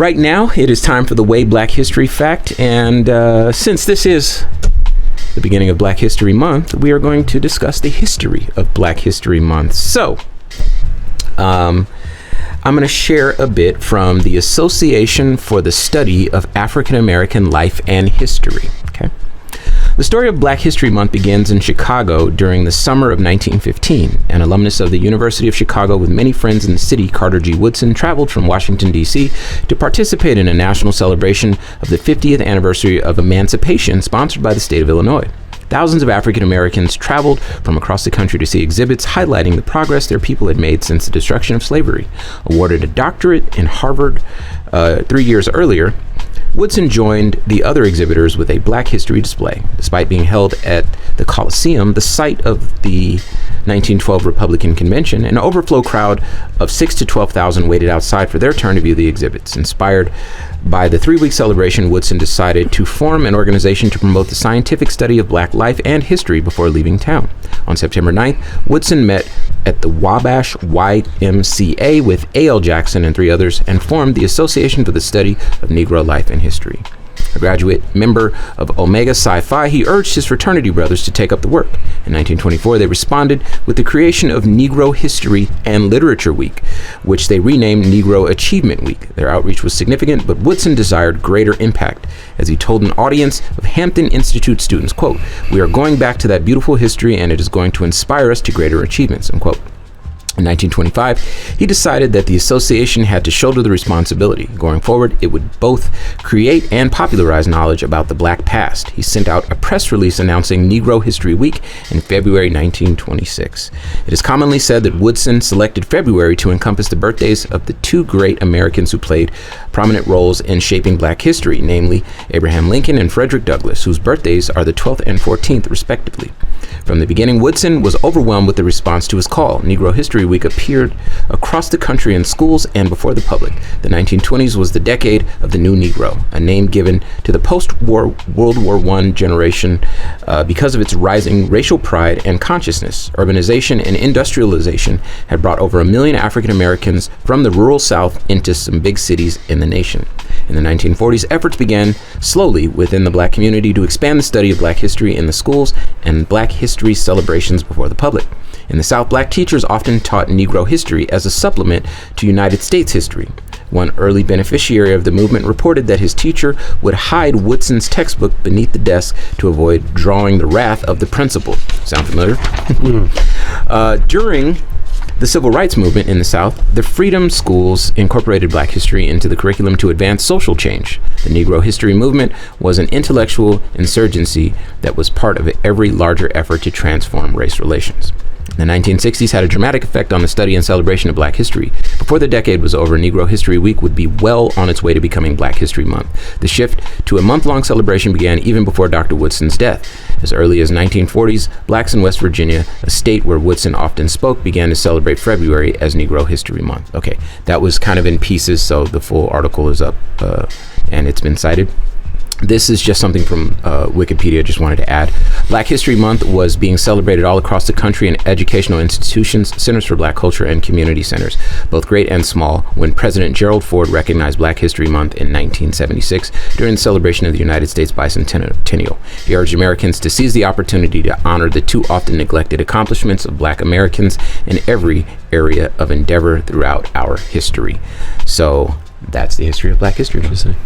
Right now, it is time for the Way Black History Fact, and since this is the beginning of Black History Month, we are going to discuss the history of Black History Month. So, I'm going to share a bit from the Association for the Study of African American Life and History. Okay. The story of Black History Month begins in Chicago during the summer of 1915. An alumnus of the University of Chicago with many friends in the city, Carter G. Woodson, traveled from Washington, D.C. to participate in a national celebration of the 50th anniversary of emancipation sponsored by the state of Illinois. Thousands of African Americans traveled from across the country to see exhibits highlighting the progress their people had made since the destruction of slavery. Awarded a doctorate in Harvard 3 years earlier, Woodson joined the other exhibitors with a Black History display. Despite being held at the Coliseum, the site of the 1912 Republican Convention, an overflow crowd of 6,000 to 12,000 waited outside for their turn to view the exhibits. Inspired by the 3-week celebration, Woodson decided to form an organization to promote the scientific study of Black life and history before leaving town. On September 9th, Woodson met at the Wabash YMCA with A.L. Jackson and 3 others and formed the Association for the Study of Negro Life and History. A graduate member of Omega Psi Phi, he urged his fraternity brothers to take up the work. In 1924, they responded with the creation of Negro History and Literature Week, which they renamed Negro Achievement Week. Their outreach was significant, but Woodson desired greater impact, as he told an audience of Hampton Institute students, quote, "We are going back to that beautiful history, and it is going to inspire us to greater achievements," unquote. In 1925, he decided that the association had to shoulder the responsibility. Going forward, it would both create and popularize knowledge about the Black past. He sent out a press release announcing Negro History Week in February 1926. It is commonly said that Woodson selected February to encompass the birthdays of the 2 great Americans who played prominent roles in shaping Black history, namely Abraham Lincoln and Frederick Douglass, whose birthdays are the 12th and 14th, respectively. From the beginning, Woodson was overwhelmed with the response to his call. Negro History Week appeared across the country in schools and before the public. The 1920s was the decade of the New Negro, a name given to the post-war World War I generation because of its rising racial pride and consciousness. Urbanization and industrialization had brought over 1 million African Americans from the rural South into some big cities in the nation. In the 1940s, efforts began slowly within the Black community to expand the study of Black history in the schools and Black history celebrations before the public. In the South, Black teachers often taught Negro history as a supplement to United States history. One early beneficiary of the movement reported that his teacher would hide Woodson's textbook beneath the desk to avoid drawing the wrath of the principal. Sound familiar? During the Civil Rights Movement in the South, the Freedom Schools incorporated Black history into the curriculum to advance social change. The Negro History Movement was an intellectual insurgency that was part of every larger effort to transform race relations. The 1960s had a dramatic effect on the study and celebration of Black history. Before the decade was over, Negro History Week would be well on its way to becoming Black History Month. The shift to a month-long celebration began even before Dr. Woodson's death. As early as 1940s, Blacks in West Virginia, a state where Woodson often spoke, began to celebrate February as Negro History Month. Okay, that was kind of in pieces, so the full article is up and it's been cited. This is just something from Wikipedia, just wanted to add. Black History Month was being celebrated all across the country in educational institutions, centers for Black culture, and community centers, both great and small, when President Gerald Ford recognized Black History Month in 1976 during the celebration of the United States bicentennial. He urged Americans to seize the opportunity to honor the too often neglected accomplishments of Black Americans in every area of endeavor throughout our history. So that's the history of Black history. Interesting.